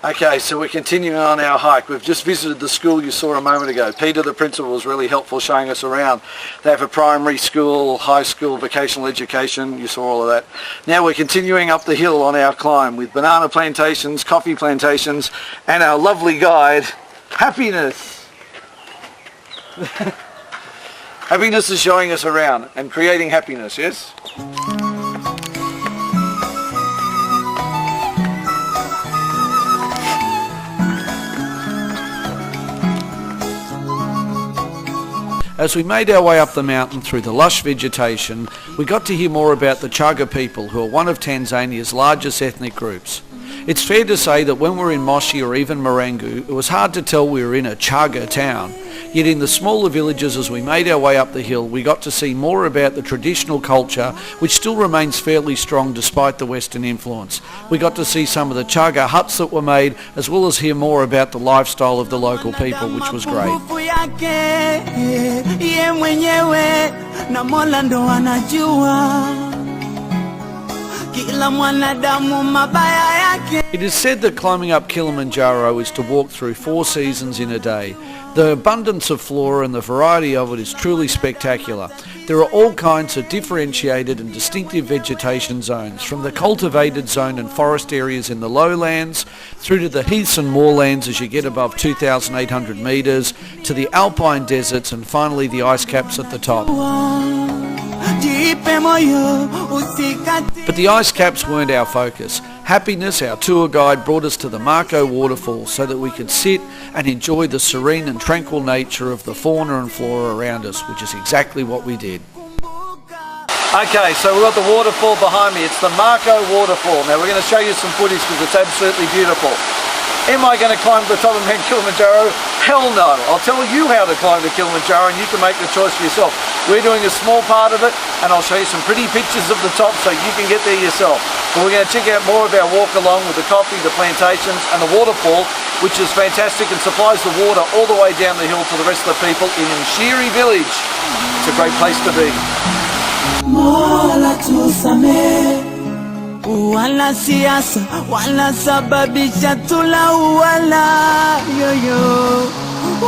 Okay, so we're continuing on our hike. We've just visited the school you saw a moment ago. Peter, the principal, was really helpful showing us around. They have a primary school, high school, vocational education. You saw all of that. Now we're continuing up the hill on our climb with banana plantations, coffee plantations, and our lovely guide, Happiness. Happiness is showing us around and creating happiness, yes? As we made our way up the mountain through the lush vegetation, we got to hear more about the Chaga people, who are one of Tanzania's largest ethnic groups. It's fair to say that when we were in Moshi or even Marangu, it was hard to tell we were in a Chaga town. Yet in the smaller villages as we made our way up the hill, we got to see more about the traditional culture, which still remains fairly strong despite the Western influence. We got to see some of the Chaga huts that were made, as well as hear more about the lifestyle of the local people, which was great. It is said that climbing up Kilimanjaro is to walk through 4 seasons in a day. The abundance of flora and the variety of it is truly spectacular. There are all kinds of differentiated and distinctive vegetation zones, from the cultivated zone and forest areas in the lowlands, through to the heaths and moorlands as you get above 2,800 metres, to the alpine deserts, and finally the ice caps at the top. But the ice caps weren't our focus. Happiness, our tour guide, brought us to the Mako waterfall so that we could sit and enjoy the serene and tranquil nature of the fauna and flora around us, which is exactly what we did. Okay, so we've got the waterfall behind me. It's the Mako waterfall. Now we're going to show you some footage because it's absolutely beautiful. Am I going to climb to the top of Mount Kilimanjaro? Hell no. I'll tell you how to climb to Kilimanjaro and you can make the choice for yourself. We're doing a small part of it and I'll show you some pretty pictures of the top so you can get there yourself. But we're going to check out more of our walk along with the coffee, the plantations and the waterfall, which is fantastic and supplies the water all the way down the hill to the rest of the people in Mshiri village. It's a great place to be. Wala siasa, wala sababisha tulauana yoyo,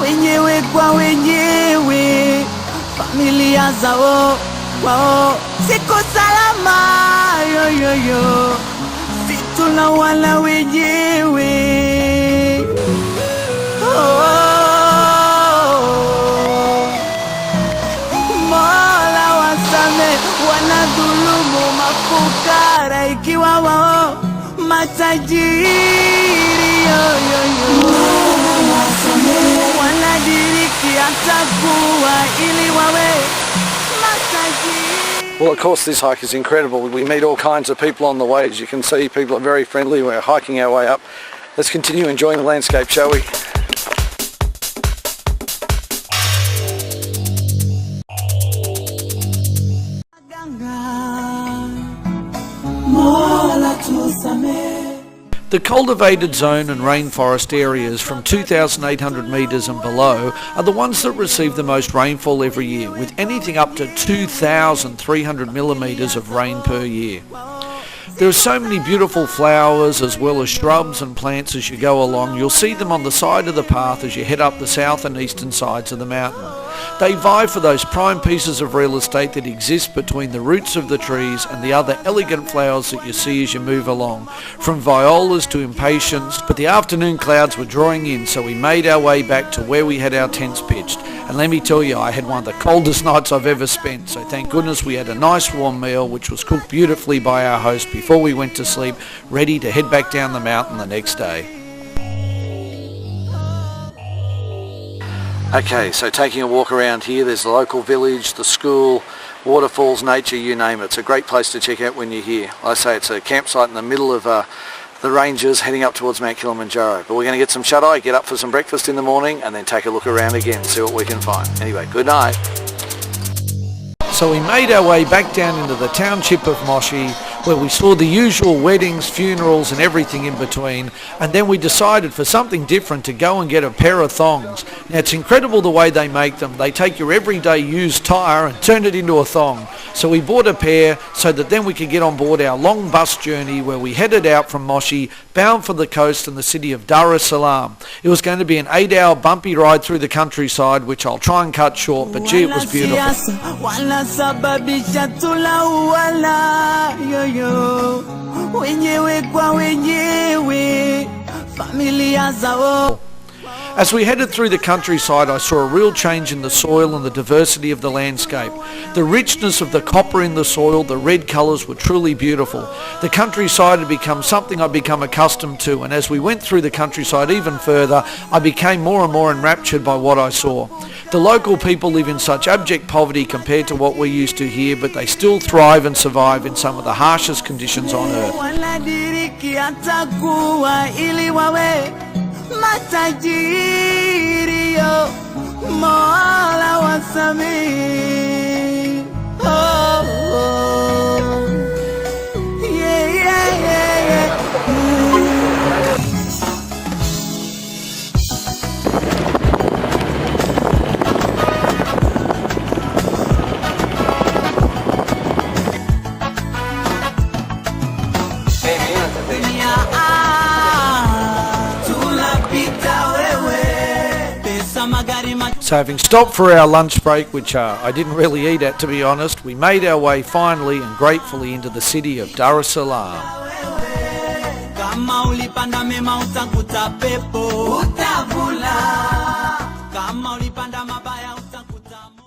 wenyewe kwa wenyewe, familia zao wao siko salama yoyo, si tulauana wenyewe. Mola wasame wanadhulumu mafukara ikiwa wao matajiri yoyo, wanadiriki atakuwa ili wawe matajiri. Well, of course, this hike is incredible. We meet all kinds of people on the way. As you can see, people are very friendly. We're hiking our way up. Let's continue enjoying the landscape, shall we? The cultivated zone and rainforest areas from 2,800 metres and below are the ones that receive the most rainfall every year, with anything up to 2,300 millimetres of rain per year. There are so many beautiful flowers as well as shrubs and plants as you go along. You'll see them on the side of the path as you head up the south and eastern sides of the mountain. They vie for those prime pieces of real estate that exist between the roots of the trees and the other elegant flowers that you see as you move along, from violas to impatiens. But the afternoon clouds were drawing in, so we made our way back to where we had our tents pitched. And let me tell you, I had one of the coldest nights I've ever spent, so thank goodness we had a nice warm meal which was cooked beautifully by our host before we went to sleep, ready to head back down the mountain the next day. Okay, so taking a walk around here, there's the local village, the school, waterfalls, nature, you name it. It's a great place to check out when you're here. Like I say, it's a campsite in the middle of the ranges heading up towards Mount Kilimanjaro. But we're going to get some shut-eye, get up for some breakfast in the morning and then take a look around again, see what we can find. Anyway, good night. So we made our way back down into the township of Moshi, where we saw the usual weddings, funerals and everything in between, and then we decided for something different to go and get a pair of thongs. Now it's incredible the way they make them. They take your everyday used tyre and turn it into a thong. So we bought a pair so that then we could get on board our long bus journey where we headed out from Moshi, bound for the coast and the city of Dar es Salaam. It was going to be an 8-hour bumpy ride through the countryside, which I'll try and cut short, but gee, it was beautiful. Wanasababisha tulauana yoyo wenyewe kwa wenyewe familia zao. As we headed through the countryside, I saw a real change in the soil and the diversity of the landscape. The richness of the copper in the soil, the red colours were truly beautiful. The countryside had become something I'd become accustomed to, and as we went through the countryside even further, I became more and more enraptured by what I saw. The local people live in such abject poverty compared to what we're used to here, but they still thrive and survive in some of the harshest conditions on earth. Matajiri yo Mola wasamehe. Oh, oh. Yeah, yeah, yeah, yeah. So having stopped for our lunch break, which I didn't really eat at to be honest, we made our way finally and gratefully into the city of Dar es Salaam.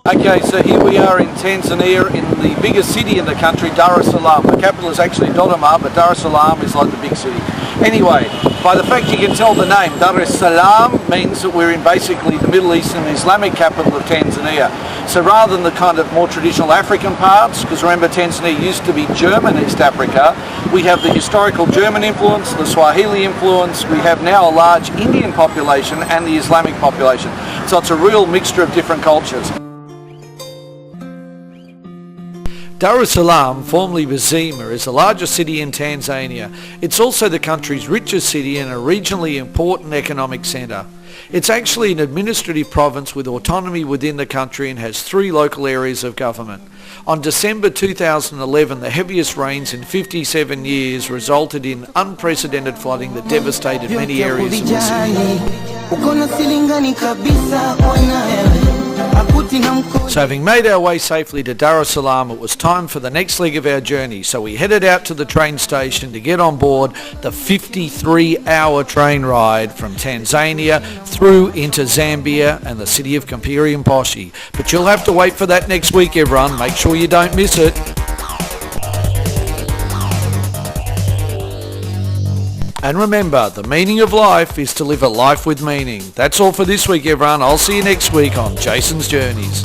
Okay, so here we are in Tanzania, in the biggest city in the country, Dar es Salaam. The capital is actually Dodoma, but Dar es Salaam is like the big city. Anyway, by the fact you can tell the name, Dar es Salaam means that we're in basically the Middle East and Islamic capital of Tanzania. So rather than the kind of more traditional African parts, because remember Tanzania used to be German East Africa, we have the historical German influence, the Swahili influence, we have now a large Indian population and the Islamic population. So it's a real mixture of different cultures. Dar es Salaam, formerly Bazima, is the largest city in Tanzania. It's also the country's richest city and a regionally important economic centre. It's actually an administrative province with autonomy within the country and has 3 local areas of government. On December 2011, the heaviest rains in 57 years resulted in unprecedented flooding that devastated many areas of the city. So having made our way safely to Dar es Salaam, it was time for the next leg of our journey. So we headed out to the train station to get on board the 53-hour train ride from Tanzania through into Zambia and the city of Kampiri-Mposhi. But you'll have to wait for that next week, everyone. Make sure you don't miss it. And remember, the meaning of life is to live a life with meaning. That's all for this week, everyone. I'll see you next week on Jason's Journeys.